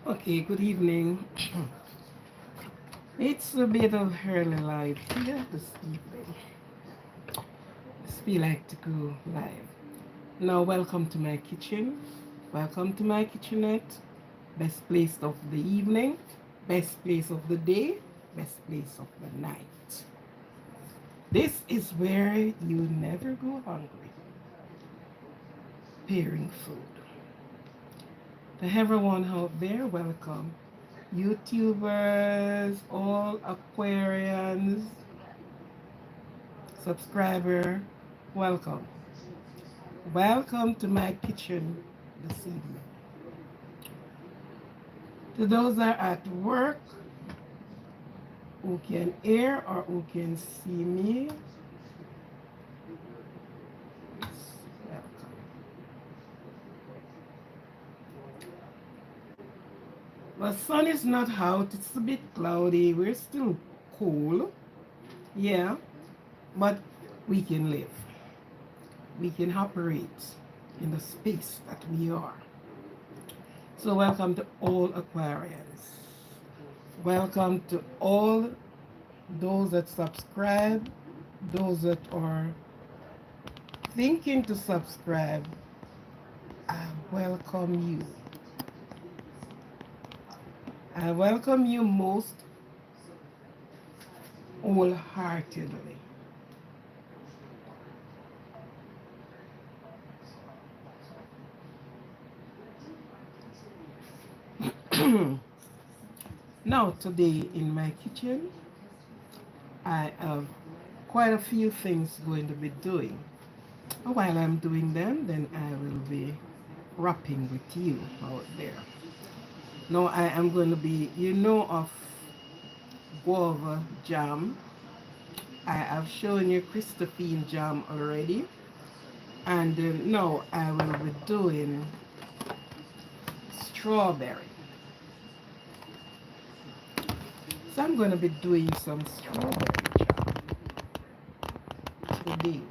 Okay, good evening. It's a bit of early live here this evening. Just feel like to go live. Now, welcome to my kitchen. Welcome to my kitchenette. Best place of the evening, best place of the day, best place of the night. This is where you never go hungry. Pairing food. To everyone out there, welcome. YouTubers, all Aquarians, subscriber, welcome. Welcome to my kitchen this evening. To those that are at work, who can hear or who can see me, welcome. The sun is not out, it's a bit cloudy, we're still cool, yeah, but we can live. We can operate in the space that we are. So welcome to all Aquarians. Welcome to all those that subscribe, those that are thinking to subscribe. I welcome you. I welcome you most wholeheartedly. Now, today in my kitchen, I have quite a few things going to be doing. While I'm doing them, then I will be rapping with you out there. Now, I am going to be, of guava jam. I have shown you Christophine jam already. And now I will be doing strawberry. So I'm going to be doing some strawberry jam today.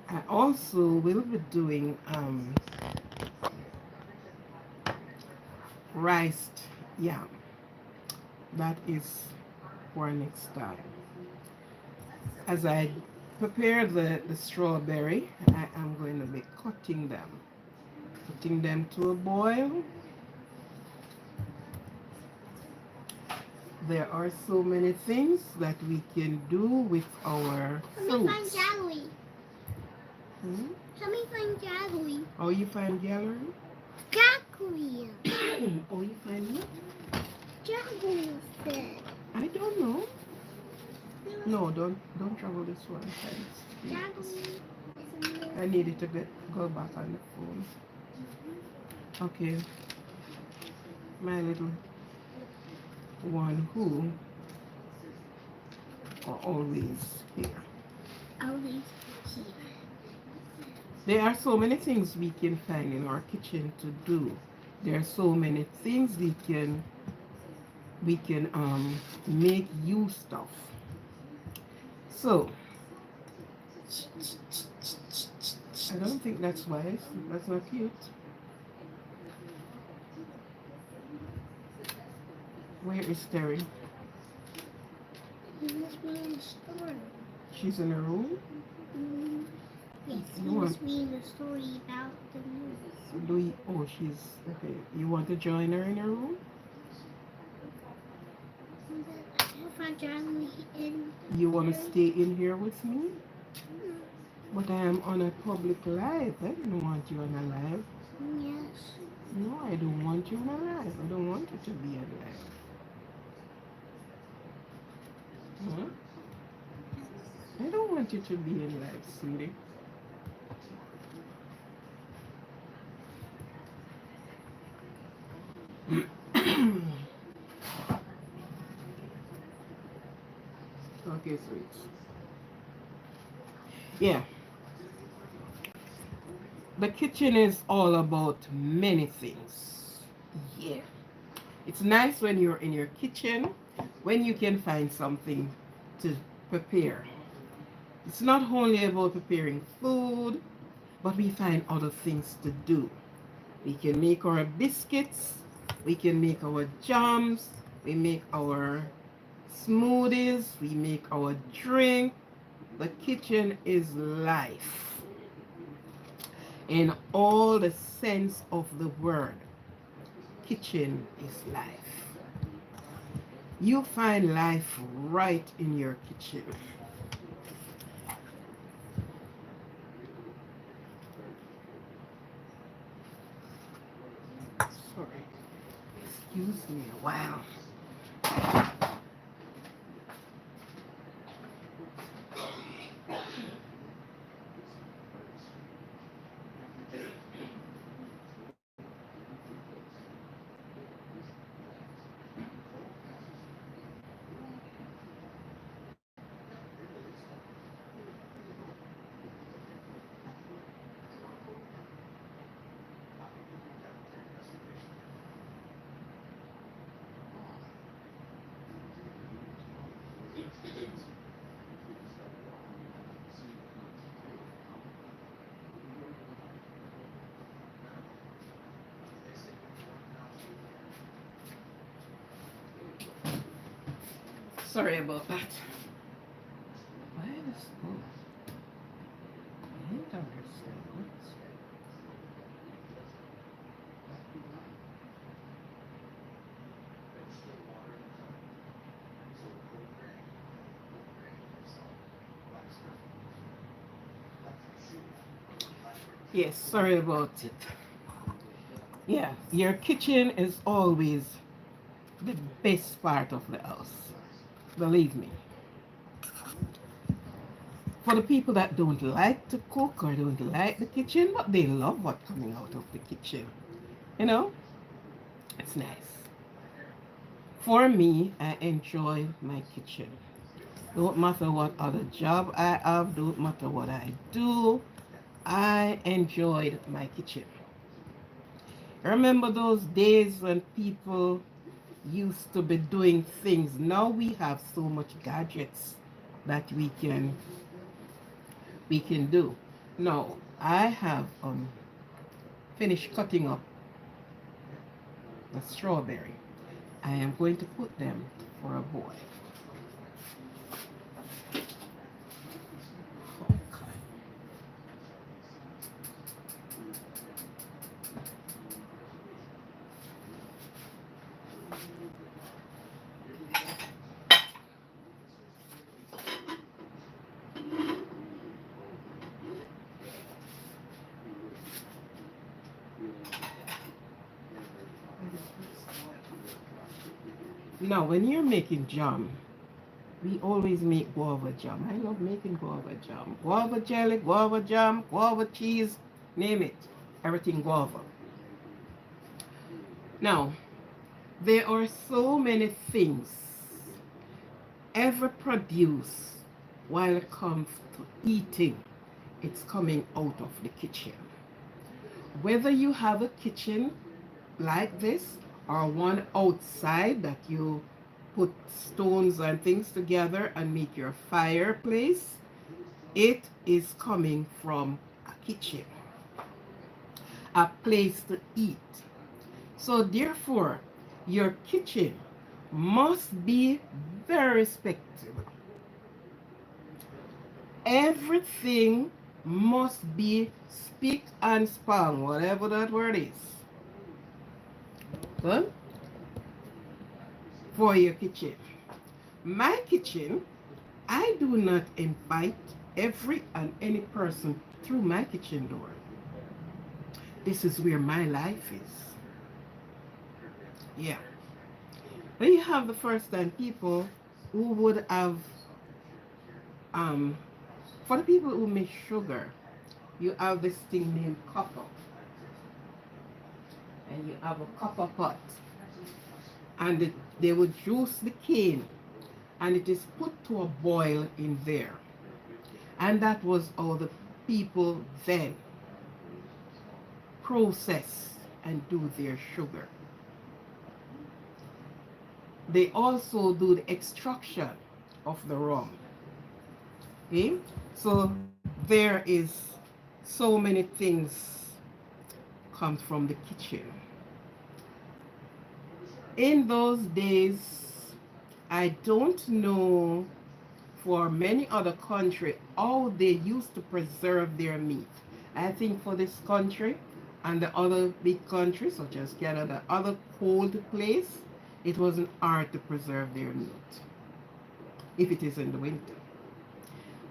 I also will be doing rice yam. That is for next time. As I prepare the strawberry, I am going to be putting them to a boil. There are so many things that we can do with our fruits. Hmm? Let me find gallery. Oh, you find gallery? Gallery. Oh, you find what? Gallery said. I don't know. No, don't trouble this one. Thanks. Gallery. I needed to go back on the phone. Okay, my little one who are always here. Always here. There are so many things we can find in our kitchen to do. There are so many things we can make use of. So I don't think that's wise. That's not cute. Where is Terry? He must be in the store. She's in her room. Mm, yes, he must be in the story about the news. Oh, she's okay. You want to join her in her room? If I join in. You want to stay in here with me? But I am on a public live. I don't want you on a live. Yes. No, I don't want you on a live. I don't want you to be on live. Huh? I don't want you to be in live, sweetie. Okay, sweet. Yeah. The kitchen is all about many things. Yeah. It's nice when you're in your kitchen, when you can find something to prepare. It's not only about preparing food, but we find other things to do. We can make our biscuits, we can make our jams, we make our smoothies, we make our drink. The kitchen is life in all the sense of the word. Kitchen is life. You find life right in your kitchen. Sorry, excuse me a while. Sorry about that. Why the spoon? I don't understand. Yes, sorry about it. Yeah, your kitchen is always the best part of the house. Believe me. For the people that don't like to cook or don't like the kitchen, but they love what's coming out of the kitchen. You know, it's nice. For me, I enjoy my kitchen. Don't matter what other job I have, don't matter what I do, I enjoyed my kitchen. Remember those days when people used to be doing things. Now we have so much gadgets that we can do. Now I have finished cutting up the strawberry. I am going to put them for a boil. Okay. Now, when you're making jam, we always make guava jam. I love making guava jam. Guava jelly, guava jam, guava cheese, name it. Everything guava. Now, there are so many things ever produce while it comes to eating. It's coming out of the kitchen. Whether you have a kitchen like this or one outside that you put stones and things together and make your fireplace, it is coming from a kitchen, a place to eat. So therefore, your kitchen must be very respectable. Everything must be spick and span, whatever that word is. Good? For your kitchen. My kitchen, I do not invite every and any person through my kitchen door. This is where my life is. Yeah. Then you have the first time people who would have, for the people who make sugar, you have this thing named copper. And you have a copper pot. And they would juice the cane. And it is put to a boil in there. And that was how the people then process and do their sugar. They also do the extraction of the rum. Okay? So there is So many things come from the kitchen. In those days, I don't know for many other countries how they used to preserve their meat. I think for this country and the other big countries such as Canada, other cold place, it wasn't hard to preserve their meat if it is in the winter.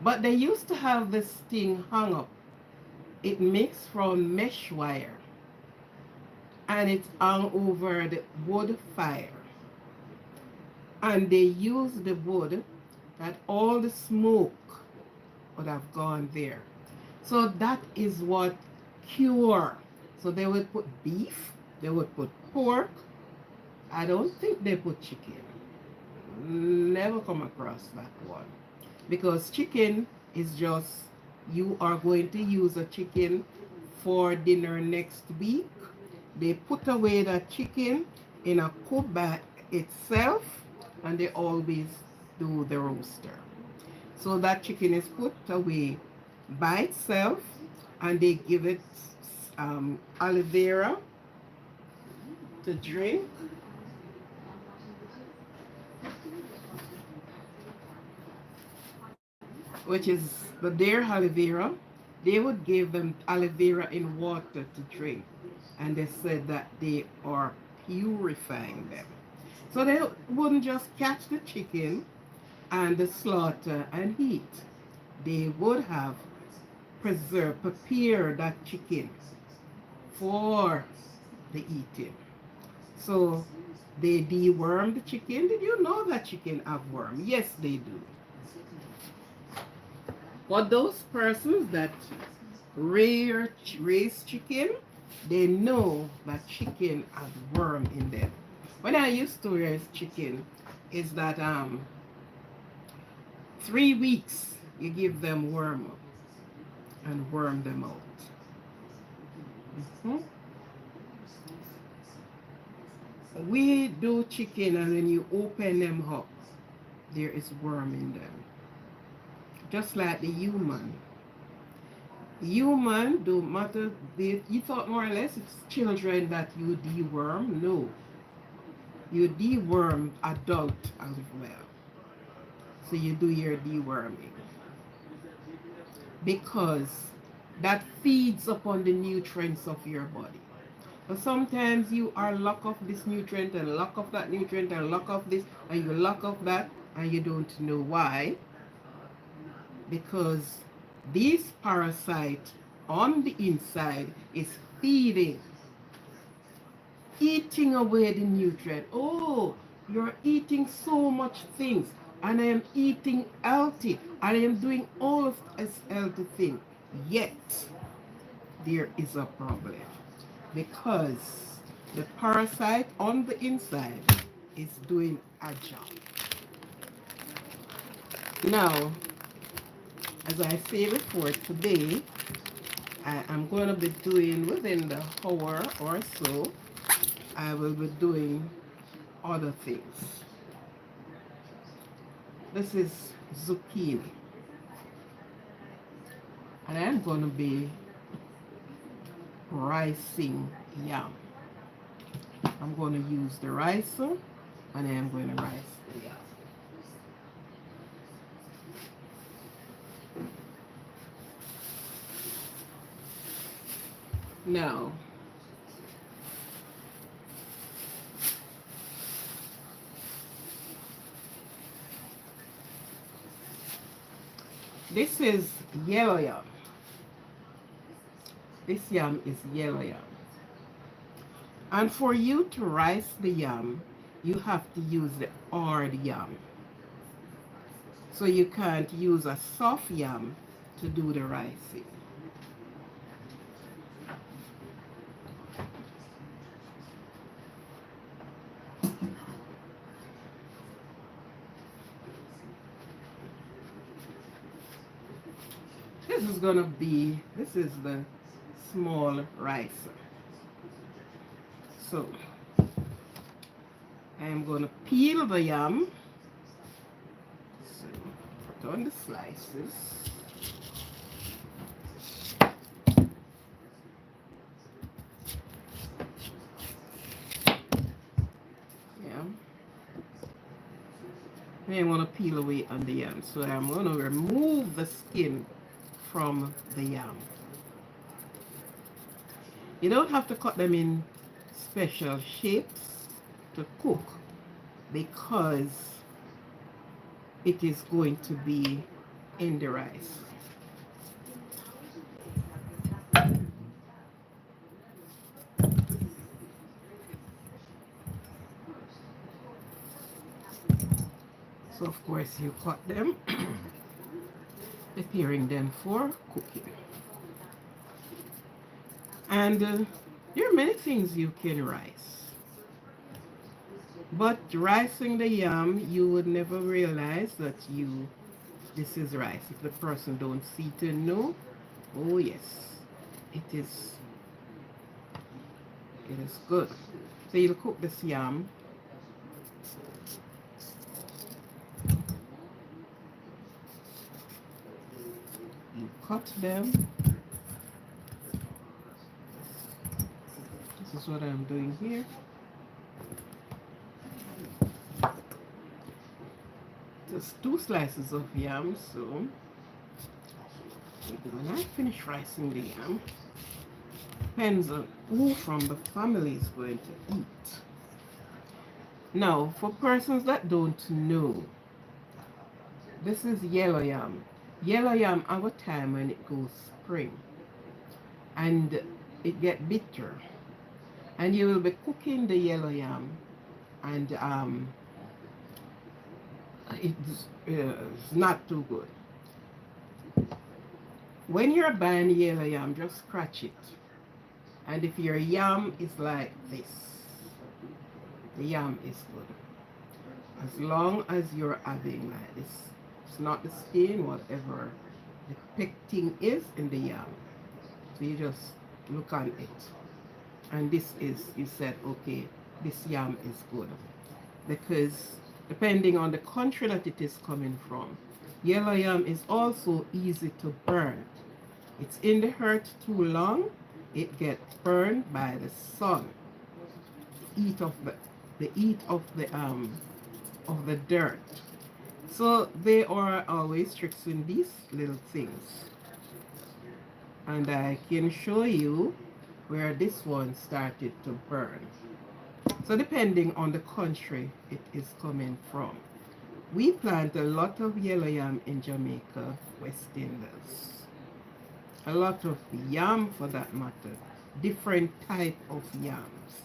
But they used to have this thing hung up. It makes from mesh wire and it's hung over the wood fire. And they use the wood that all the smoke would have gone there. So that is what cure. So they would put beef, they would put pork. I don't think they put chicken. Never come across that one. Because chicken is just, you are going to use a chicken for dinner next week. They put away that chicken in a cook by itself and they always do the roaster. So that chicken is put away by itself and they give it aloe vera to drink. Which is their aloe vera. They would give them aloe vera in water to drink. And they said that they are purifying them. So they wouldn't just catch the chicken and the slaughter and eat. They would have prepare that chicken for the eating. So they deworm the chicken. Did you know that chicken have worm? Yes, they do. But those persons that raise chicken, they know that chicken has worm in them. When I used to raise chicken, is that 3 weeks you give them worm and worm them out. Mhm. We do chicken and when you open them up, there is worm in them. Just like the human. Human don't matter. You thought more or less it's children that you deworm. No. You deworm adult as well. So you do your deworming. Because that feeds upon the nutrients of your body. But sometimes you are lock off this nutrient and lock off that nutrient and lock off this and you lock off that and you don't know why. Because this parasite on the inside is feeding, eating away the nutrient. Oh, you're eating so much things and I am eating healthy and I am doing all of this healthy thing. Yet, there is a problem because the parasite on the inside is doing a job. Now, as I say before, today I am going to be doing within the hour or so, I will be doing other things. This is zucchini. And I'm going to be ricing yam. I'm going to use the ricer and I'm going to rice the yam. Now, this is yellow yam. This yam is yellow yam. And for you to rice the yam, you have to use the hard yam. So you can't use a soft yam to do the ricing. This is the small ricer. So, I'm going to peel the yam. So, put on the slices. I want to peel away on the yam. So I'm going to remove the skin from the yam. You don't have to cut them in special shapes to cook because it is going to be in the rice. So of course you cut them, preparing them for cooking. And there are many things you can rice. But ricing the yam, you would never realize that this is rice. If the person don't see to know, oh yes, it is it is good. So you'll cook this yam. You cut them. This is what I'm doing here. Just 2 slices of yam. So when I finish ricing the yam, depends on who from the family is going to eat. Now, for persons that don't know, this is yellow yam. Yellow yam have a time when it goes spring and it get bitter. And you will be cooking the yellow yam and it's not too good. When you're buying yellow yam, just scratch it. And if your yam is like this, the yam is good. As long as you're having like this, it's not the skin, whatever the pectin is in the yam. So you just look on it. And this is, you said, okay, this yam is good. Because depending on the country that it is coming from, yellow yam is also easy to burn. It's in the earth too long, it gets burned by the sun. Heat of the heat of the dirt. So they are always fixing these little things. And I can show you where this one started to burn. So depending on the country it is coming from. We plant a lot of yellow yam in Jamaica, West Indies. A lot of yam for that matter. Different type of yams.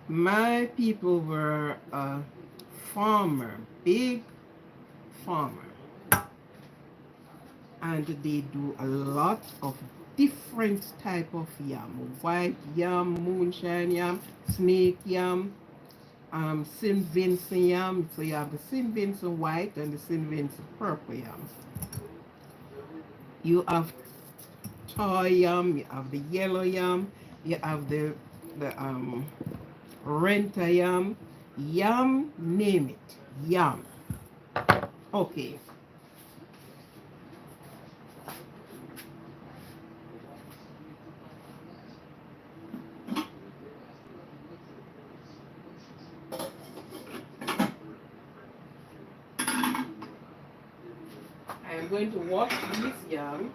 My people were a farmer, big farmer. And they do a lot of different type of yam. White yam, moonshine yam, snake yam, St. Vincent yam. So you have the St. Vincent white and the St. Vincent purple yam. You have toy yam, you have the yellow yam, you have the renter yam, yam, name it, yam. Okay. I am going to wash this yam.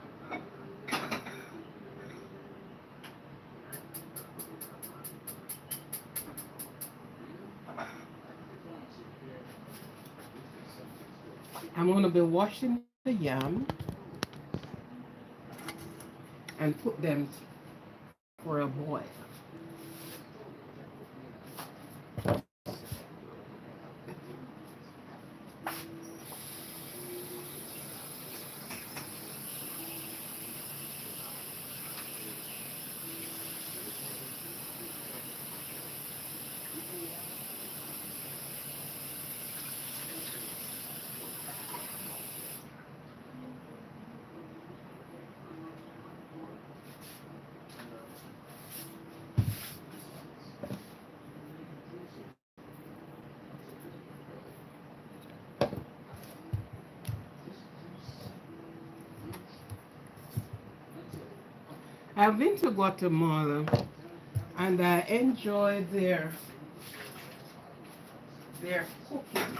I'm going to be washing the yam and put them for a boil. I've been to Guatemala and I enjoy their cooking.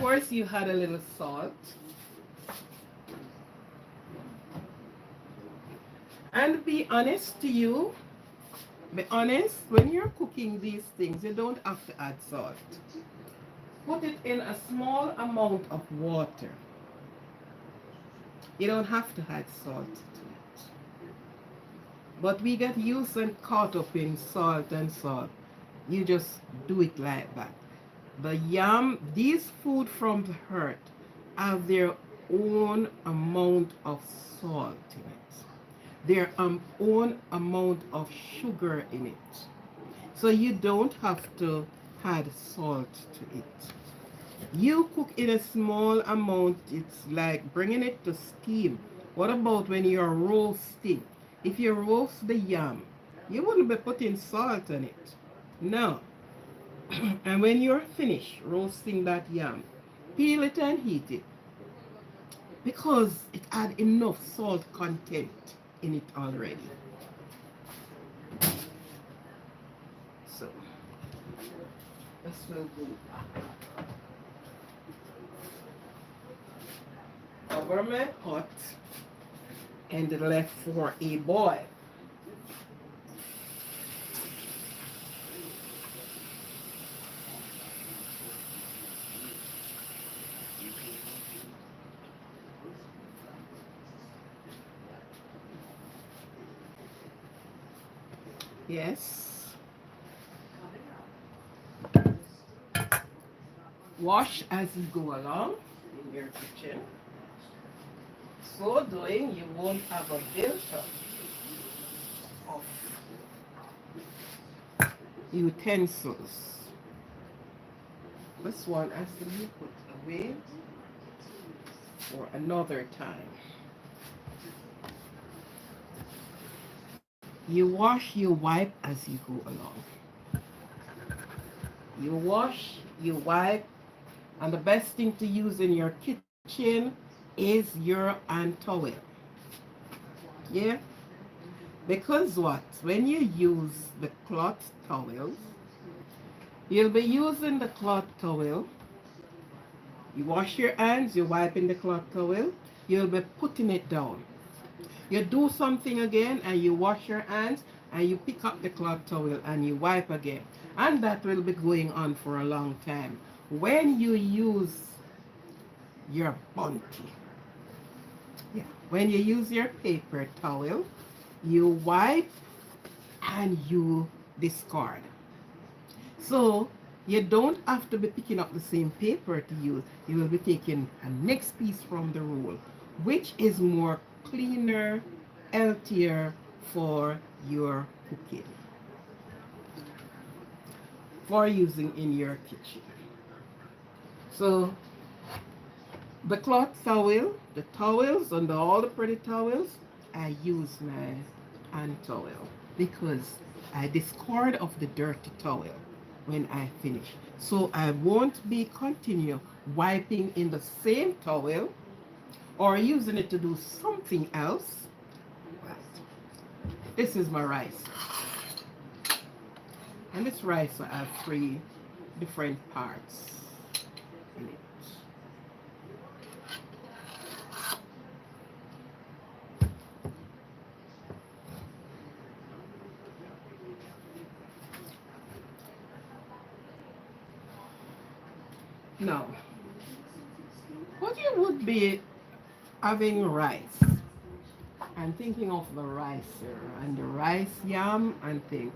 course, you had a little salt. And be honest, when you're cooking these things, you don't have to add salt. Put it in a small amount of water. You don't have to add salt to it. But we get used and caught up in salt and salt. You just do it like that. The yam, these food from the earth have their own amount of salt in it. Their own amount of sugar in it. So you don't have to add salt to it. You cook in a small amount, it's like bringing it to steam. What about when you're roasting? If you roast the yam, you wouldn't be putting salt on it. No. And when you're finished roasting that yam, peel it and heat it because it had enough salt content in it already. So, this will go. Cover my pot and left for a boil. Yes. Wash as you go along in your kitchen. So doing, you won't have a build-up of utensils. This one has to be put away for another time. You wash, you wipe as you go along. You wash, you wipe, and the best thing to use in your kitchen is your hand towel. Yeah? Because what? When you use the cloth towels, you'll be using the cloth towel. You wash your hands, you wipe in the cloth towel, you'll be putting it down. You do something again and you wash your hands and you pick up the cloth towel and you wipe again. And that will be going on for a long time. When you use your bunty, yeah, when you use your paper towel, you wipe and you discard. So you don't have to be picking up the same paper to use. You will be taking a next piece from the roll, which is more cleaner, healthier for your cooking, for using in your kitchen. So the cloth towel, the towels and all the pretty towels, I use my hand towel because I discard of the dirty towel when I finish. So I won't be continue wiping in the same towel or using it to do something else. This is my rice. And this rice I have 3 different parts in it. Now, what you would be having rice and thinking of the rice and the rice yam and think,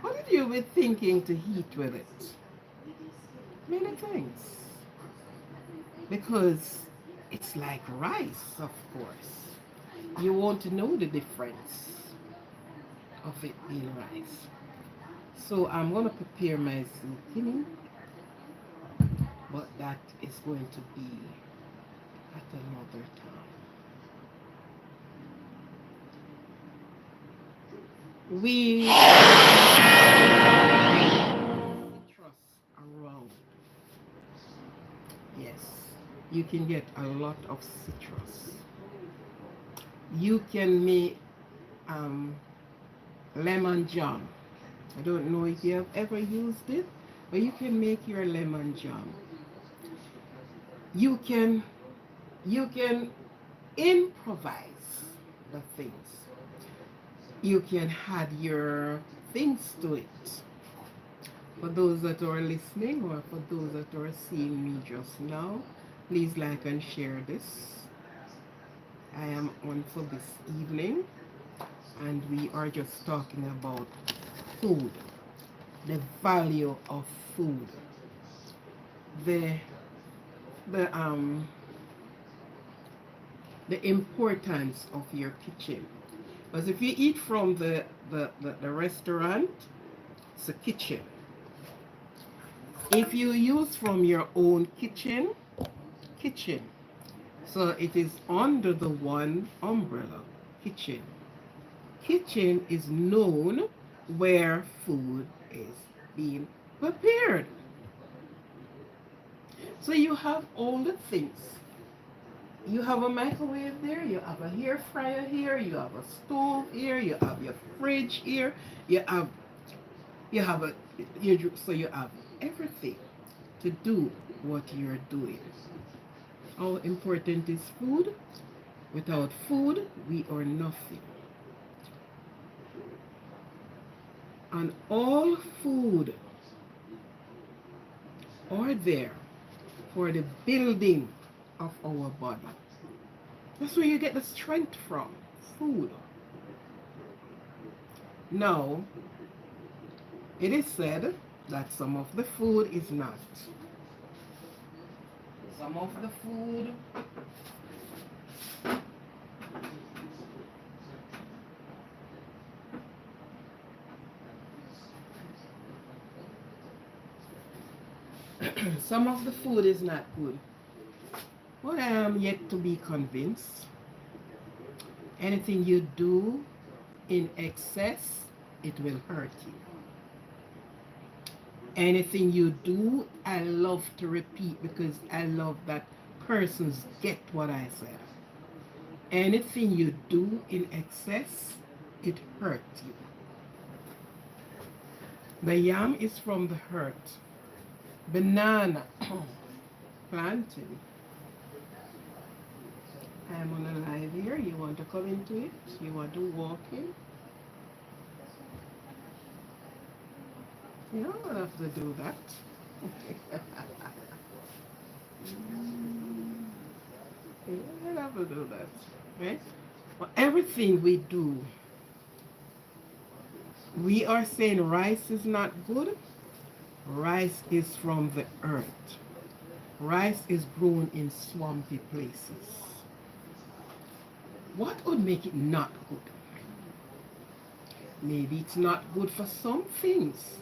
what did you be thinking to eat with it? Many things. Because it's like rice, of course. You won't know the difference of it being rice. So I'm going to prepare my zucchini, but that is going to be at another time. We citrus around. Yes, you can get a lot of citrus. You can make lemon jam. I don't know if you have ever used it, but you can make your lemon jam. You can improvise the things. You can add your things to it. For those that are listening or for those that are seeing me just now, please like and share this. I am on for this evening and we are just talking about food, the value of food, the the um the importance of your kitchen. Because if you eat from the restaurant, it's a kitchen. If you use from your own kitchen. So it is under the one umbrella, kitchen. Kitchen is known where food is being prepared. So you have all the things. You have a microwave there, you have a hair fryer here, you have a stove here, you have your fridge here, you have you have a so you have everything to do what you're doing. How important is food? Without food, we are nothing. And all food are there for the building of our body. That's where you get the strength from. Food. Now, it is said that some of the food is not. Some of the food some of the food is not good. But I am yet to be convinced. Anything you do in excess, it will hurt you. Anything you do, I love to repeat because I love that persons get what I said. Anything you do in excess, it hurts you. The yam is from the hurt. Banana, plantain. I'm on a live here. You want to come into it? You want to walk in? You don't have to do that. You don't have to do that. Right? Well, everything we do, we are saying rice is not good. Rice is from the earth. Rice is grown in swampy places. What would make it not good? Maybe it's not good for some things,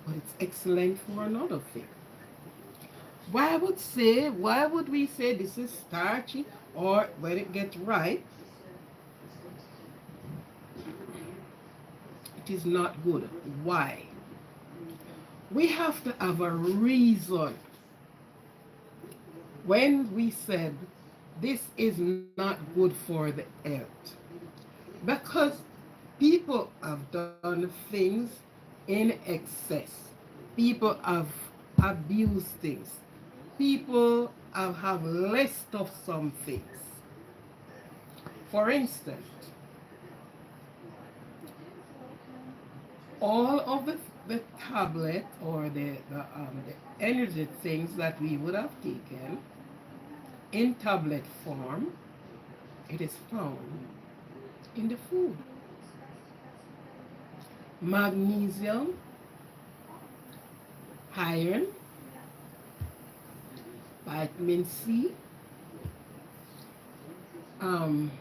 but it's excellent for another thing. Why would we say this is starchy or when it gets ripe, it is not good? Why? We have to have a reason when we said this is not good for the earth. Because people have done things in excess. People have abused things. People have less of some things. For instance, all of the tablet or the energy things that we would have taken in tablet form, it is found in the food. Magnesium, iron, vitamin C, um,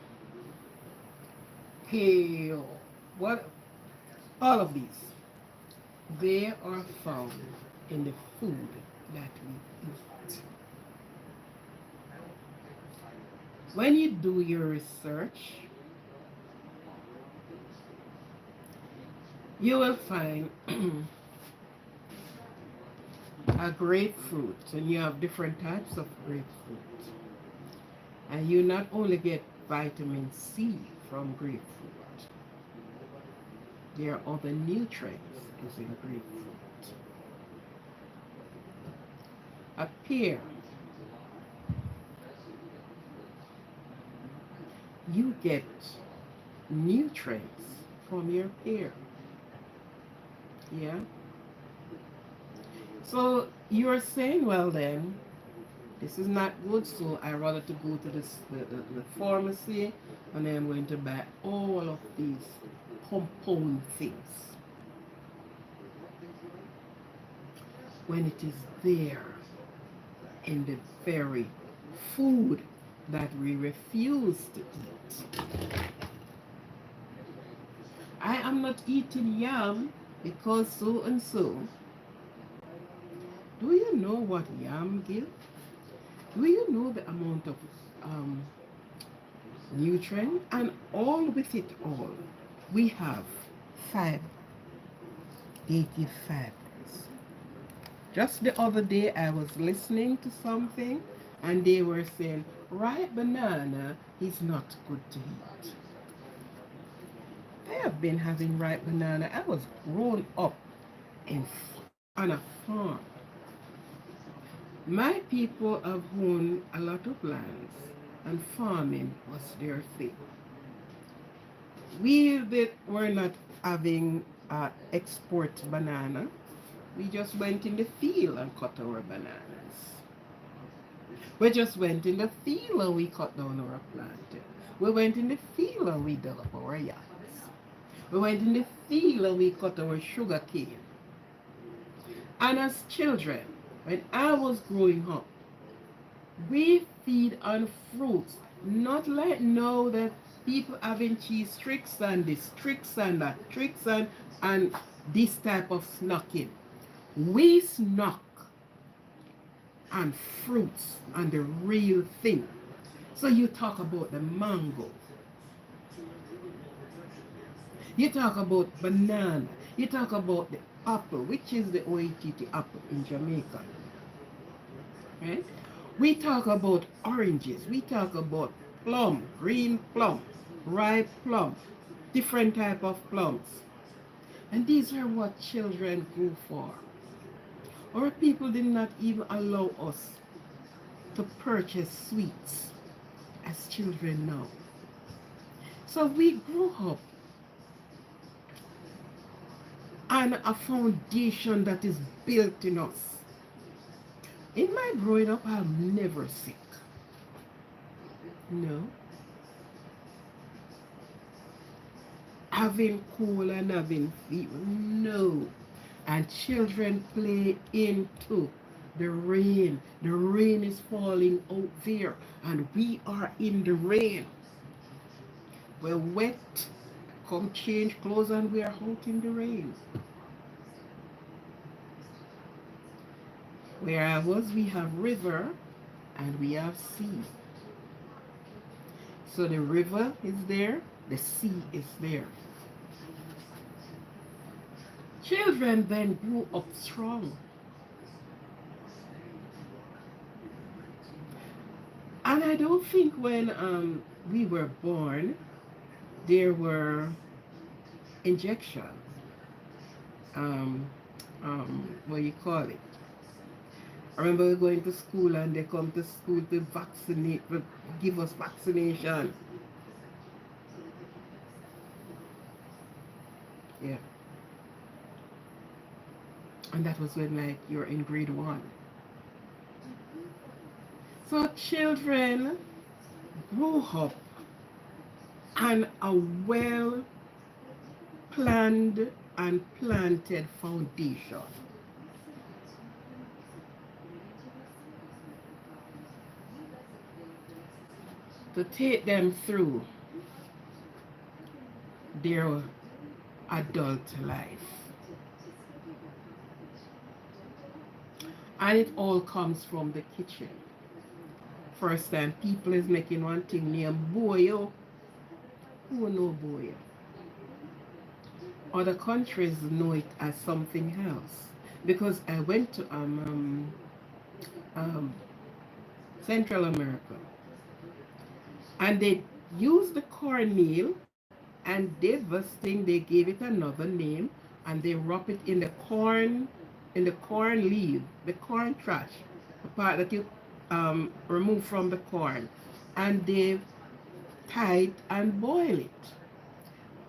kale, what, all of these, they are found in the food that we eat. When you do your research, you will find a grapefruit, and you have different types of grapefruit. And you not only get vitamin C from grapefruit, there are other nutrients is in grapefruit. A pear, you get nutrients from your pear. Yeah. So you're saying, well then, this is not good, so I rather to go to the pharmacy and then I'm going to buy all of these compound things when it is there in the very food that we refuse to eat. I am not eating yam because so and so. Do you know what yam gives? Do you know the amount of um, nutrient? And all with it all, we have fiber. They give fibers. Just the other day, I was listening to something, and they were saying ripe banana is not good to eat. I have been having ripe banana. I was grown up in on a farm. My people have owned a lot of lands, and farming was their thing. Were not having export banana. We just went in the field and cut our bananas. We just went in the field and we cut down our plantain. We went in the field and we dug up our yards. We went in the field and we cut our sugar cane. And as children, when I was growing up, we feed on fruits, not like now that people having cheese tricks and this tricks and that tricks and this type of snacking. We snack on fruits and the real thing. So you talk about the mango, you talk about banana, you talk about the apple, which is the OATT apple in Jamaica, right? We talk about oranges, we talk about plum, green plum, ripe plum, different type of plums. And these are what children go for. Our people did not even allow us to purchase sweets as children now. So we grew up on a foundation that is built in us. In my growing up, I'm never sick. No. Having cold and having fever. No. And children play into the rain. The rain is falling out there, and we are in the rain. We're wet, come change clothes, and we are out in the rain. Where I was, we have river and we have sea. So the river is there, the sea is there. Children then grew up strong. And I don't think when we were born, there were injections. Um, what do you call it? I remember going to school and they come to school to vaccinate, to give us vaccination. Yeah. And that was when like you're in grade 1. So children grow up on a well planned and planted foundation. To take them through their adult life. And it all comes from the kitchen. First time people is making one thing named boyo. Who know boyo? Other countries know it as something else. Because I went to um, Central America and they used the cornmeal and did this thing, they gave it another name and they wrap it in the corn leaf, the corn trash, the part that you remove from the corn. And they tight and boil it.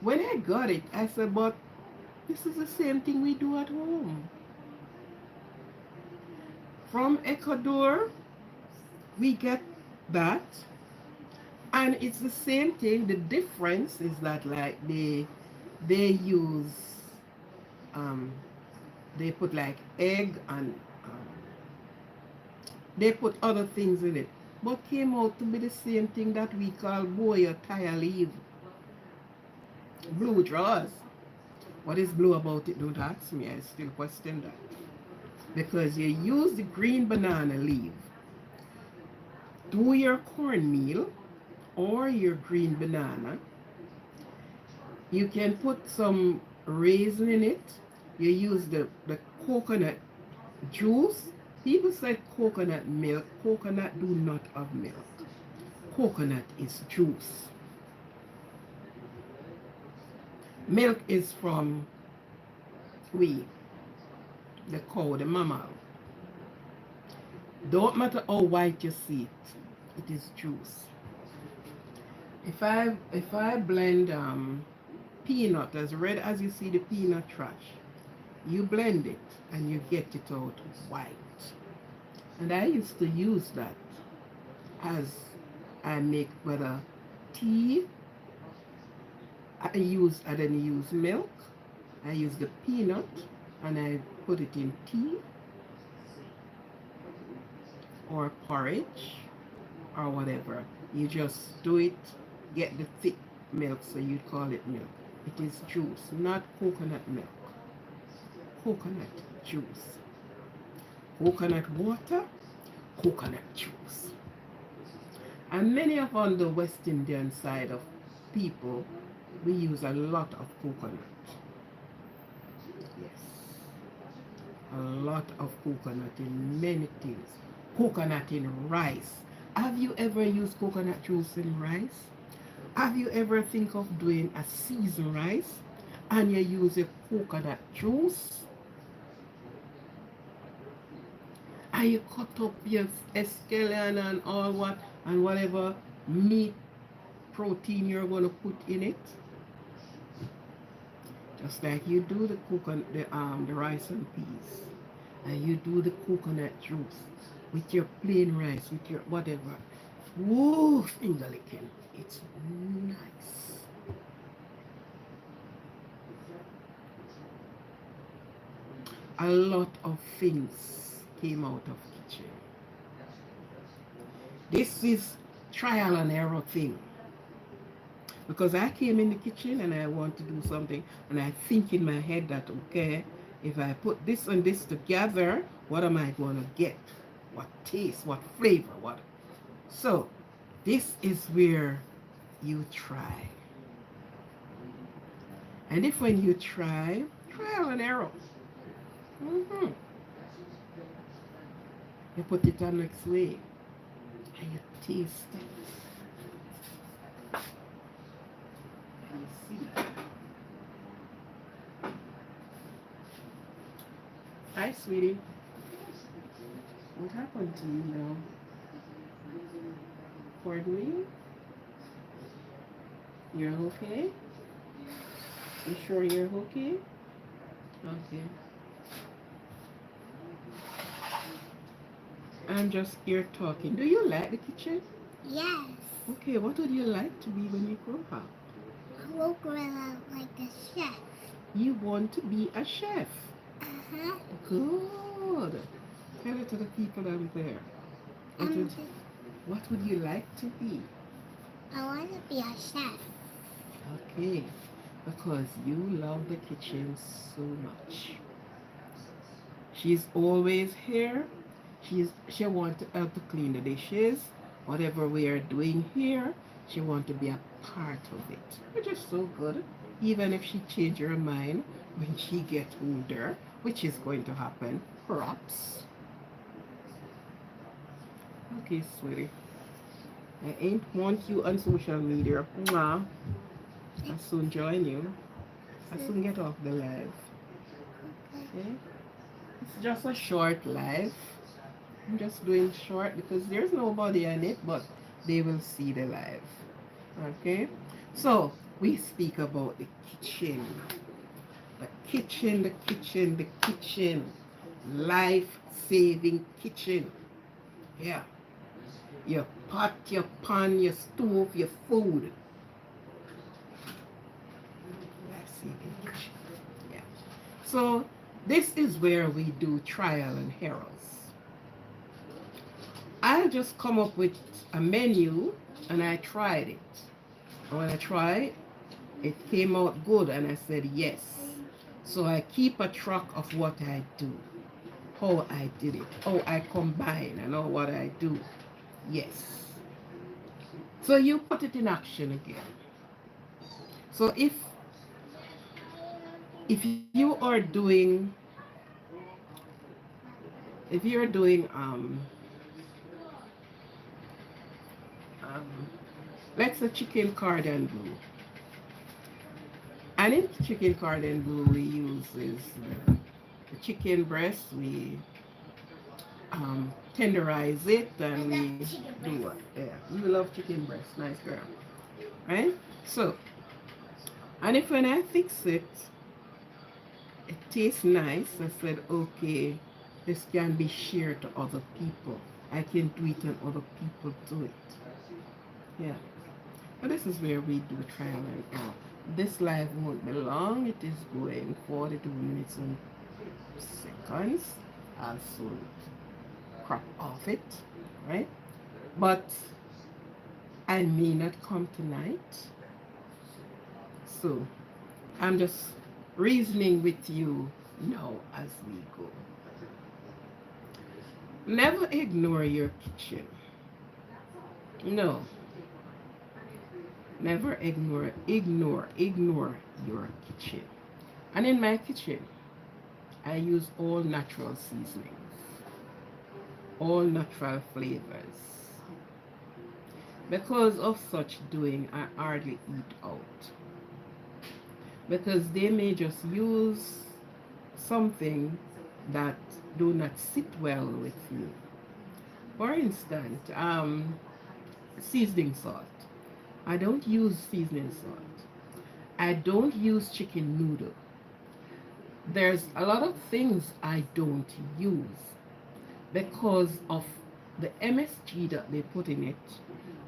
When I got it, I said, but this is the same thing we do at home. From Ecuador, we get that, and it's the same thing. The difference is that like they use um they put like egg and they put other things in it, but came out to be the same thing that we call boya taya leaf, blue drawers. What is blue about it? Don't ask me. I still question that. Because you use the green banana leaf to your cornmeal or your green banana. You can put some raisin in it. You use the coconut juice. People say coconut milk. Coconut do not have milk. Coconut is juice. Milk is from we, the cow, the mammal. Don't matter how white you see it, it is juice. If I blend peanut as red as you see the peanut trash, you blend it and you get it out white. And I used to use that as I make whether tea. I didn't use milk. I use the peanut and I put it in tea or porridge or whatever. You just do it, get the thick milk, so you call it milk. It is juice, not coconut milk. Coconut juice. Coconut water, coconut juice. And many of on the West Indian side of people, we use a lot of coconut. Yes. A lot of coconut in many things. Coconut in rice. Have you ever used coconut juice in rice? Have you ever think of doing a seasoned rice and you use a coconut juice? And you cut up your escallion and all what and whatever meat protein you're going to put in it. Just like you do the coconut, the rice and peas, and you do the coconut juice with your plain rice, with your whatever. Woo, finger licking. It's nice. A lot of things came out of kitchen. This is trial and error thing. Because I came in the kitchen and I want to do something and I think in my head that, okay, if I put this and this together, what am I going to get? What taste, what flavor, what? So this is where you try. And if when you try, trial and error. You put it on next way and you taste it. Hi, sweetie. What happened to you now? Pardon me? You're okay? You sure you're okay? Okay. I'm just here talking. Do you like the kitchen? Yes. Okay, what would you like to be when you grow up? I will grow up like a chef. You want to be a chef? Uh-huh. Good. Tell it to the people out there. What would you like to be? I want to be a chef. Okay, because you love the kitchen so much. She's always here. She wants to help to clean the dishes. Whatever we are doing here, she wants to be a part of it, which is so good. Even if she change her mind when she gets older, which is going to happen, perhaps. Okay, sweetie. I ain't want you on social media. Mwah. I'll soon join you. I'll soon get off the live. Okay? It's just a short live. I'm just doing short because there's nobody on it, but they will see the live. Okay? So, we speak about the kitchen. The kitchen, the kitchen, the kitchen. Life-saving kitchen. Yeah. Your pot, your pan, your stove, your food. Life-saving kitchen. Yeah. So, this is where we do trial and errors. I just come up with a menu and I tried it. And when I tried, it came out good and I said yes. So I keep a track of what I do, how I did it, how I combine, and all what I do. Yes. So you put it in action again. So if you are doing if you're doing um let's say chicken cordon bleu. And in chicken cordon bleu we use is the chicken breast. We tenderize it and we do what? Yeah, you love chicken breast, nice girl, right? So, and if when I fix it, it tastes nice, I said, okay, this can be shared to other people. I can do it and other people do it. Yeah. But this is where we do trial and error. This live won't be long. It is going 42 minutes and seconds. I'll soon crop off it, right? But I may not come tonight. So I'm just reasoning with you now as we go. Never ignore your kitchen. No, never ignore your kitchen. And in my kitchen, I use all natural seasonings, all natural flavors. Because of such doing, I hardly eat out. Because they may just use something that do not sit well with me. For instance, seasoning salt. I don't use seasoning salt. I don't use chicken noodle. There's a lot of things I don't use because of the MSG that they put in it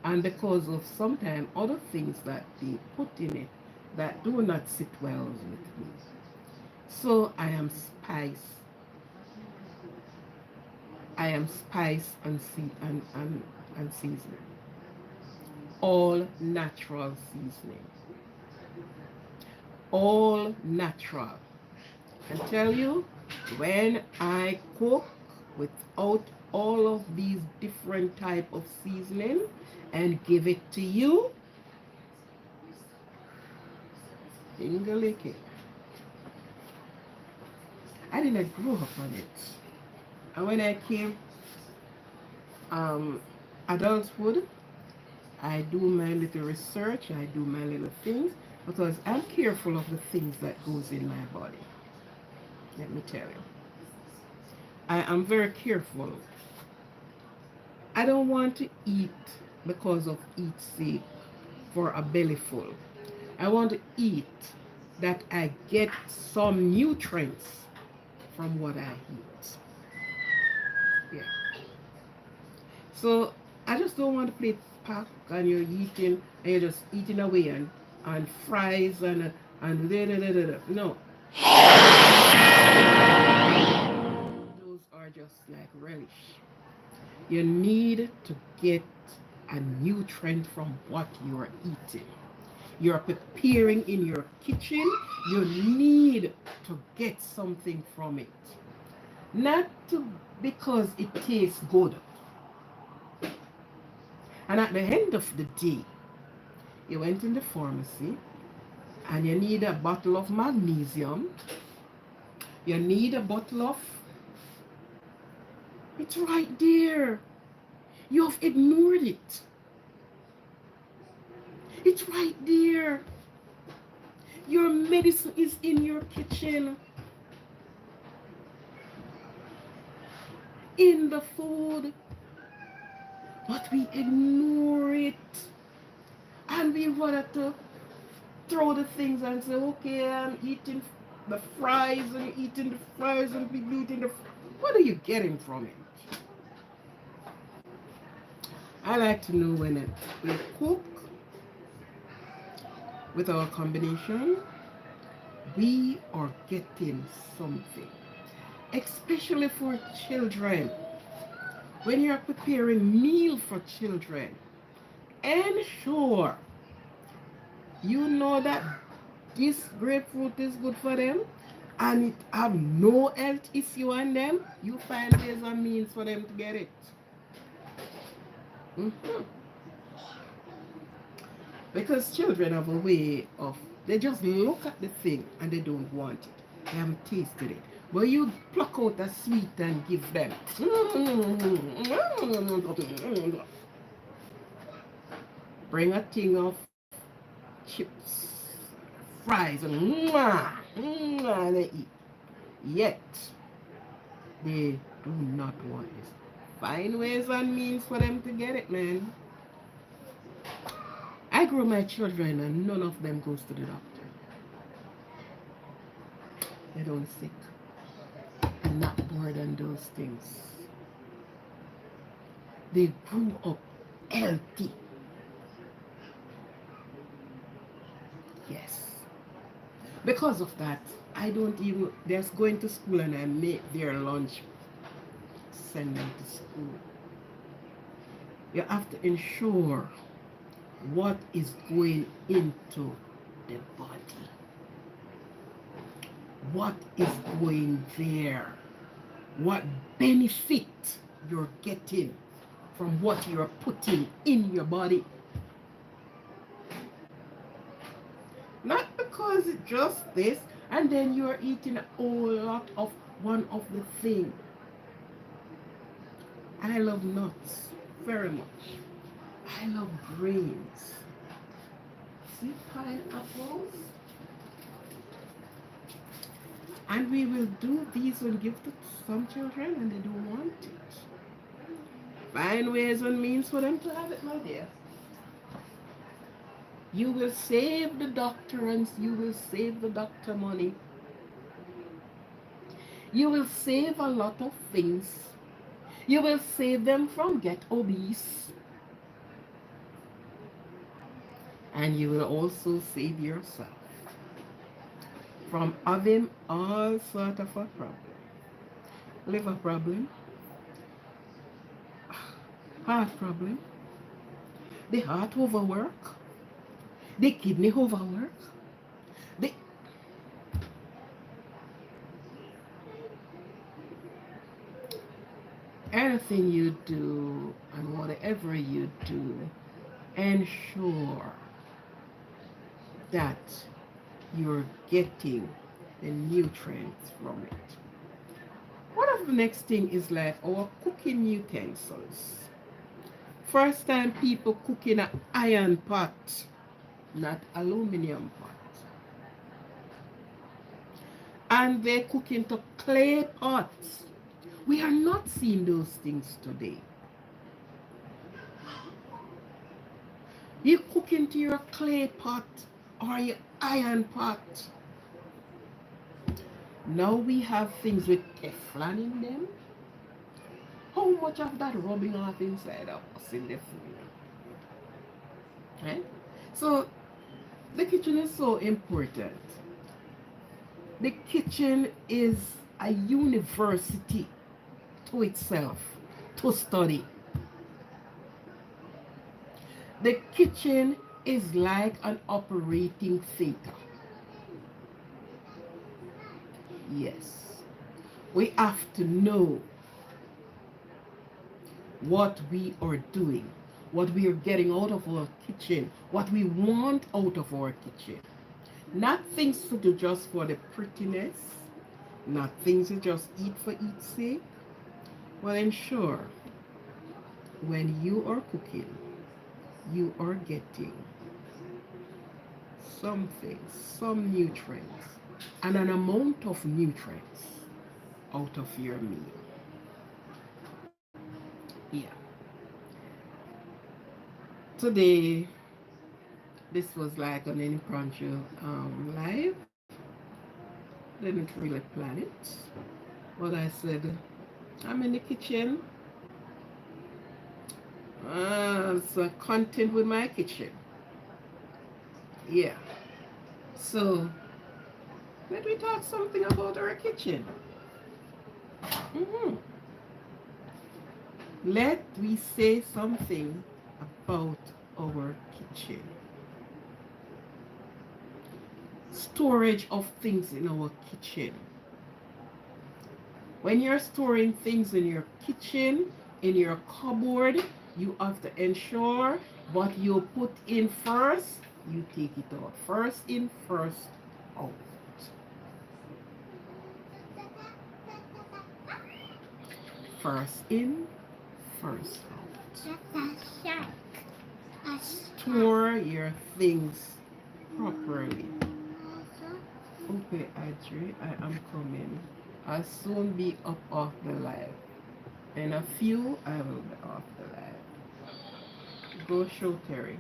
and because of sometimes other things that they put in it that do not sit well with me. So I am spice and seasoning. All natural seasoning. All natural. And tell you, when I cook without all of these different type of seasoning and give it to you, Ingalike. I didn't grow up on it. And when I came um, adulthood, I do my little research, I do my little things, because I'm careful of the things that goes in my body. Let me tell you. I am very careful. I don't want to eat because of eat sake for a belly full. I want to eat that I get some nutrients from what I eat. Yeah. So I just don't want to play pack and you're eating and you're just eating away and fries and da, da, da, da, da. No, those are just like relish. You need to get a nutrient from what you're eating. You're preparing in your kitchen, you need to get something from it. Not to, because it tastes good. And at the end of the day, you went in the pharmacy and you need a bottle of magnesium, you need a bottle of, it's right there. You have ignored it. It's right there. Your medicine is in your kitchen, in the food, but we ignore it. And we rather to throw the things and say, okay, I'm eating the fries and eating the fries and be eating the. What are you getting from it? I like to know when we cook with our combination, we are getting something, especially for children. When you're preparing meal for children, ensure you know that this grapefruit is good for them and it have no health issue on them. You find ways and means for them to get it. Mhm. Because children have a way of, they just look at the thing and they don't want it. They haven't tasted it. But you pluck out a sweet and give them. Bring a thing of chips, fries, and they eat. Yet, they do not want this. Find ways and means for them to get it, man. I grow my children and none of them goes to the doctor. They don't sick. I'm not bored on those things. They grew up healthy. Yes. Because of that, I don't even, they're going to school and I make their lunch, send them to school. You have to ensure what is going into the body. What is going there? What benefit you're getting from what you're putting in your body. Not because it's just this, and then you're eating a whole lot of one of the thing. I love nuts very much. I love grains. See pineapples? And we will do these and give to some children and they don't want it. Find ways and means for them to have it, my dear. You will save the doctor and you will save the doctor money. You will save a lot of things. You will save them from get obese. And you will also save yourself from having all sort of a problem. Liver problem, heart problem, the heart overwork, the kidney overwork, the anything you do and whatever you do, ensure that you're getting the nutrients from it. One of the next thing is like our cooking utensils. First time people cook in an iron pot, not aluminum pot. And they cook into clay pots. We are not seeing those things today. You cook into your clay pot or your iron pot. Now we have things with Teflon in them. How much of that rubbing off inside of us in the food? Right? So the kitchen is so important. The kitchen is a university to itself to study. The kitchen is like an operating theater. Yes. We have to know what we are doing, what we are getting out of our kitchen, what we want out of our kitchen. Not things to do just for the prettiness, not things to just eat for eat's sake. Well, ensure when you are cooking, you are getting something, some nutrients, and an amount of nutrients out of your meal. Yeah. Today, this was like an impromptu live. Didn't really plan it, but I said I'm in the kitchen. So content with my kitchen. Yeah. So let me talk something about our kitchen. hmm Let me say something about our kitchen. Storage of things in our kitchen. When you're storing things in your kitchen, in your cupboard, you have to ensure what you put in first, you take it out. First in, first out. First in, first out. That's a shark. Store your things properly. Okay, Adri, I am coming. I'll soon be up off the live. In a few, I will be off the live. Go show Terry.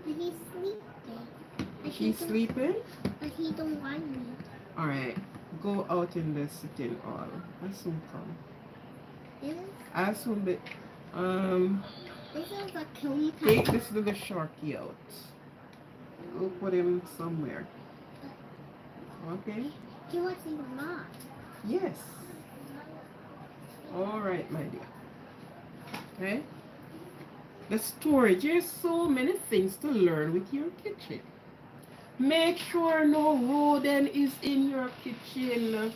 But he's sleeping. She's sleeping? But he don't want me. Alright, go out in the sitting hall. I'll soon come. This I'll soon be... this is a killing Take this little sharky out. Go put him somewhere. Okay? He wants to not. Yes. Alright, my dear. Okay? The storage. There's so many things to learn with your kitchen. Make sure no rodent is in your kitchen.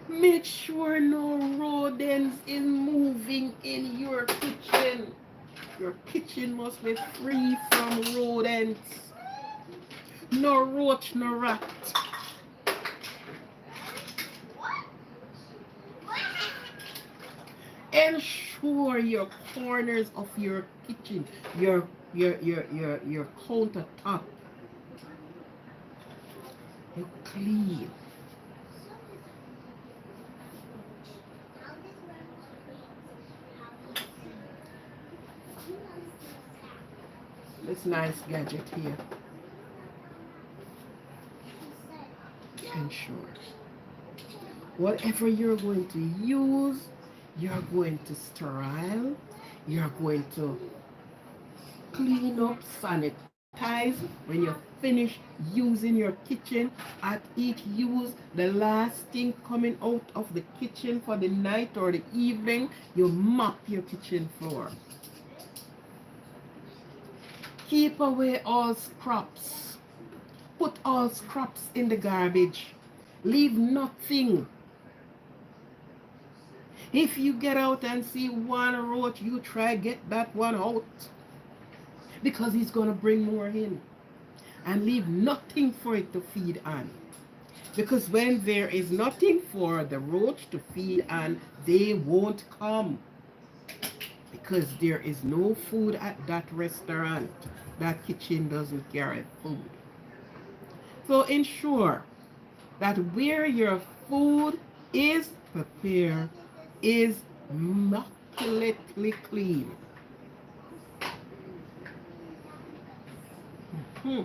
Make sure no rodents is moving in your kitchen. Your kitchen must be free from rodents. No roach, no rat. Ensure your corners of your kitchen, your countertop, you clean. This nice gadget here. Ensure whatever you're going to use, you're going to sterile, you're going to clean up, sanitize when you finish using your kitchen. At each use, the last thing coming out of the kitchen for the night or the evening, you mop your kitchen floor. Keep away all scraps. Put all scraps in the garbage. Leave nothing. If you get out and see one roach, you try get that one out, because he's going to bring more in. And leave nothing for it to feed on. Because when there is nothing for the roach to feed on, they won't come. Because there is no food at that restaurant. That kitchen doesn't carry food. So ensure that where your food is prepared is immaculately clean. Hmm.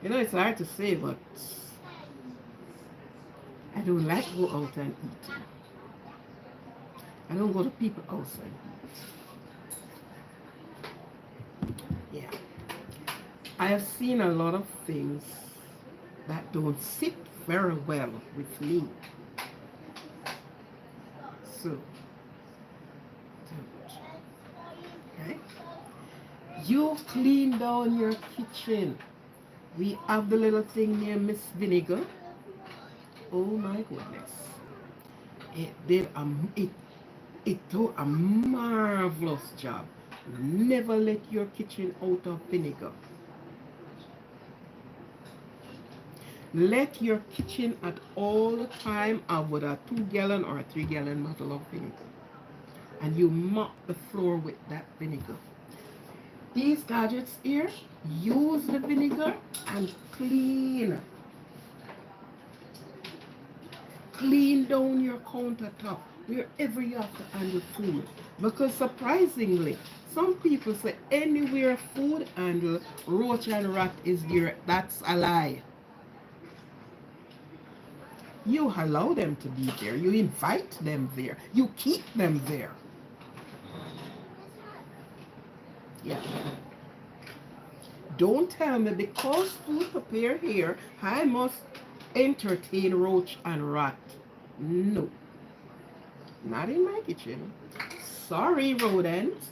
You know, it's hard to say, but I don't like to go out and eat. I don't go to people's house and eat. Yeah. I have seen a lot of things that don't sit very well with me. So, okay. You clean down your kitchen. We have the little thing near Miss Vinegar. Oh my goodness. It did a marvelous job. Never let your kitchen out of vinegar. Let your kitchen at all time have with a 2-gallon or a 3-gallon bottle of vinegar. And you mop the floor with that vinegar. These gadgets here, use the vinegar and clean. Clean down your countertop wherever you have to handle food. Because surprisingly, some people say anywhere food handle, roach and rat is there. That's a lie. You allow them to be there. You invite them there. You keep them there. Yeah. Don't tell me because food prepared here, I must entertain roach and rat. No, not in my kitchen. Sorry, rodents.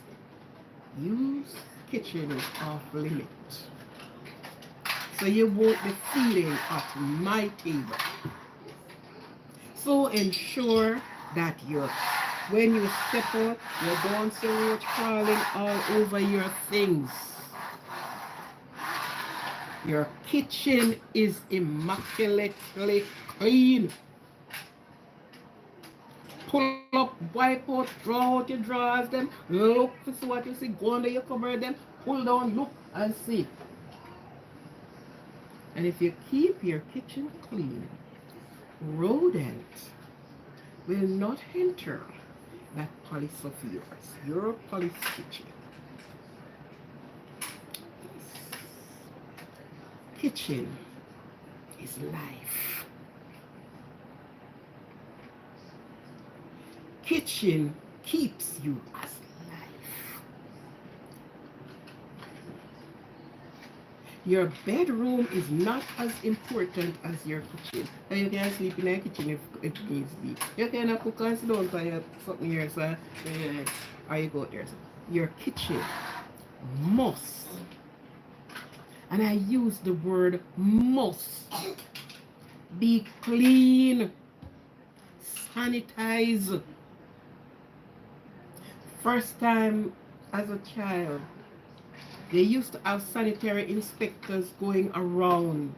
Use kitchen is off limit. So you won't be feeding at my table. So ensure that when you step out, you don't see roach crawling all over your things. Your kitchen is immaculately clean. Pull up, wipe out, draw out your drawers, them, look to see what you see, go under your cupboard, them, pull down, look and see. And if you keep your kitchen clean, rodent will not enter that palace of yours, your palace kitchen. Kitchen is life. Kitchen keeps you as life. Your bedroom is not as important as your kitchen. And you can sleep in a kitchen if it needs be. You can cook and sit down for your something here, so or you go there. So. Your kitchen must, and I use the word must, be clean, sanitize. First time as a child, they used to have sanitary inspectors going around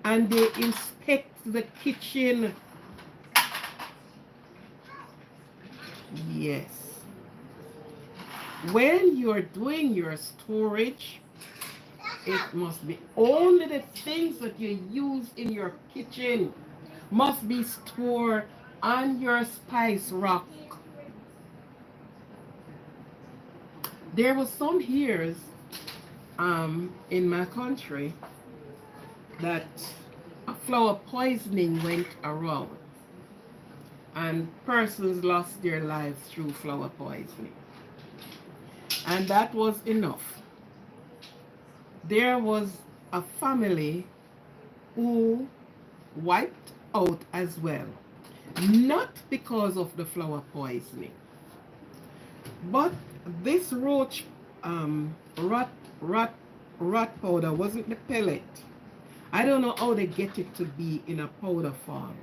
and they inspect the kitchen. Yes. When you're doing your storage, it must be only the things that you use in your kitchen must be stored on your spice rack. There was some years in my country that a flower poisoning went around and persons lost their lives through flower poisoning. And that was enough. There was a family who wiped out as well, not because of the flower poisoning, but this roach rat powder wasn't the pellet. I don't know how they get it to be in a powder form,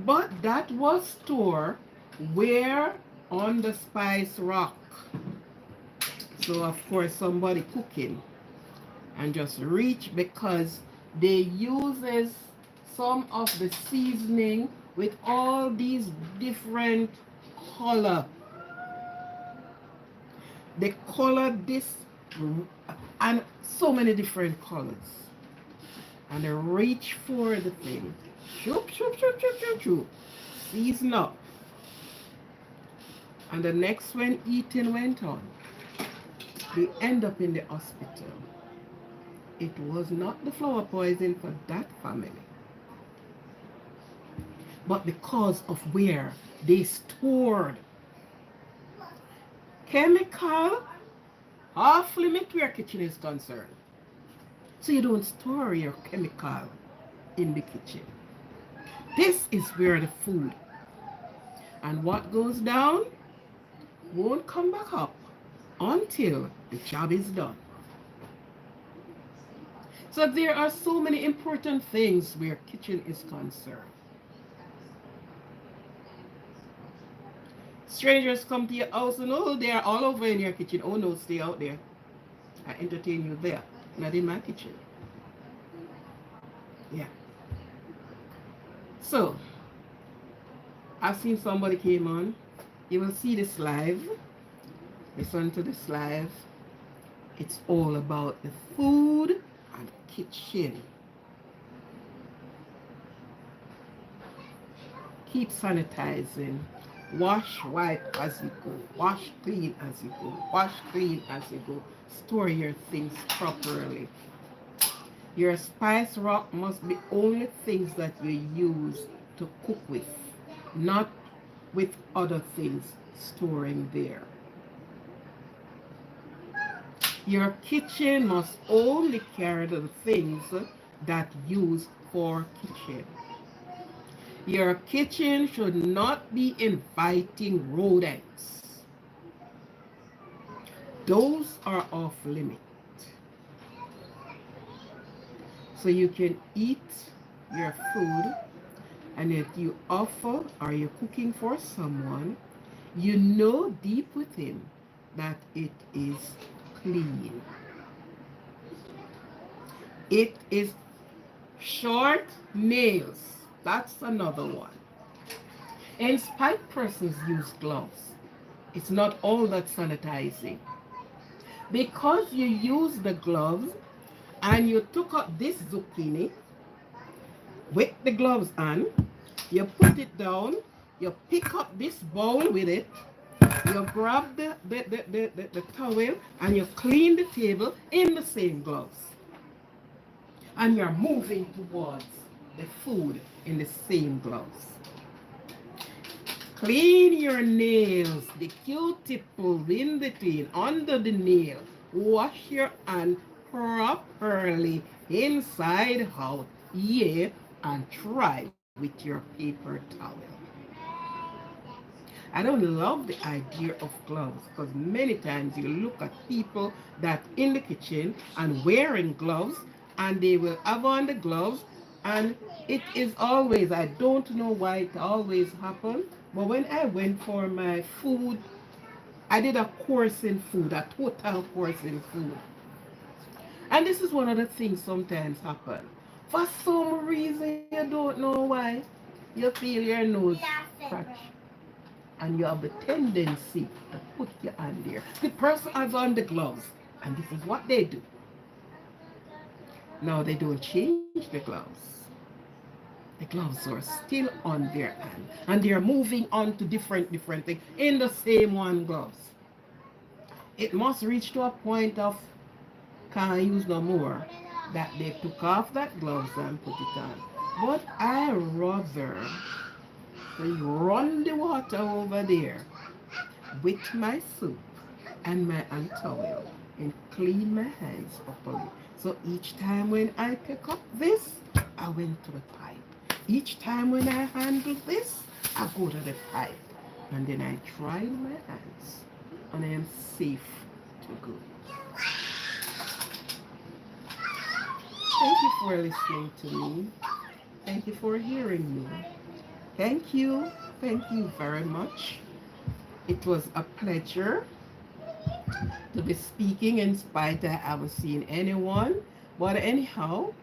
but that was stored where on the spice rack. So of course somebody cooking and just reach because they uses some of the seasoning with all these different color. They color this and so many different colors. And they reach for the thing. Shoop, shoop, shoop, shoop, shoop, shoop. Season up. And the next when eating went on, they end up in the hospital. It was not the flower poison for that family, but because of where they stored chemical off limit where kitchen is concerned. So you don't store your chemical in the kitchen. This is where the food and what goes down won't come back up until the job is done. So there are so many important things where kitchen is concerned. Strangers come to your house and oh, they are all over in your kitchen. Oh no, stay out there. I entertain you there, not in my kitchen. Yeah. So, I've seen somebody came on. You will see this live. Listen to this live. It's all about the food and kitchen. keep sanitizing. Wash, wipe as you go. Wash, clean as you go. Wash, clean as you go. Store your things properly. Your spice rack must be only things that you use to cook with, not with other things storing there. Your kitchen must only carry the things that use for kitchen. Your kitchen should not be inviting rodents. Those are off limit. So you can eat your food, and if you offer or you're cooking for someone, you know deep within that it is clean. It is short nails. That's another one. Inspired persons use gloves. It's not all that sanitizing. Because you use the gloves and you took up this zucchini with the gloves on, you put it down, you pick up this bowl with it, you grab the towel and you clean the table in the same gloves. And you're moving towards the food in the same gloves. Clean your nails, the cuticle in between, under the nail. Wash your hand properly, inside out, yeah, and try with your paper towel. I don't love the idea of gloves because many times you look at people that in the kitchen and wearing gloves and they will have on the gloves and it is always, I don't know why it always happens, but when I went for my food, I did a course in food, a total course in food. And this is one of the things sometimes happen. For some reason you don't know why, you feel your nose scratch and you have the tendency to put your hand there. The person has on the gloves, and this is what they do. Now they don't change the gloves. The gloves are still on their hand, and they are moving on to different things in the same one gloves. It must reach to a point of can't use no more that they took off that gloves and put it on. But I rather run the water over there with my soap and my hand towel and clean my hands properly. So each time when I pick up this, I went to the pipe. Each time when I handle this, I go to the pipe. And then I dry my hands and I am safe to go. Thank you for listening to me. Thank you for hearing me. Thank you. Thank you very much. It was a pleasure to be speaking in spite I haven't seen anyone. But anyhow,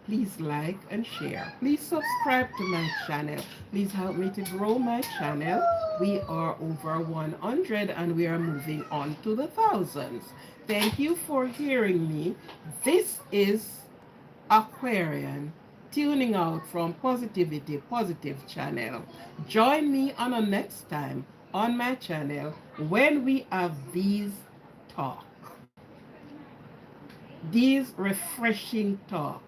please like and share. Please subscribe to my channel. Please help me to grow my channel. We are over 100 and we are moving on to the thousands. Thank you for hearing me. This is Aquarian, tuning out from Positivity Positive channel. Join me on a next time on my channel when we have talk, these refreshing talk,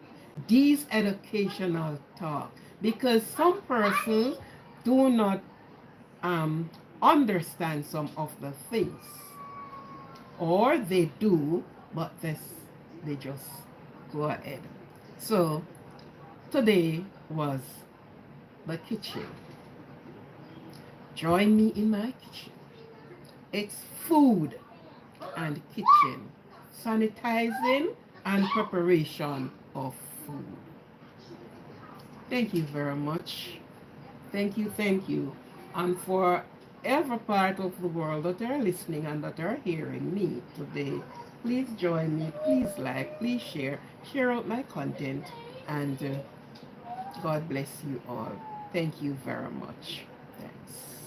these educational talk, because some persons do not understand some of the things, or they do, but they just go ahead. So today was the kitchen. Join me in my kitchen. It's food and kitchen, sanitizing and preparation of food. Thank you very much. Thank you, thank you. And for every part of the world that are listening and that are hearing me today, please join me, please like, please share out my content, and God bless you all. Thank you very much. Thanks.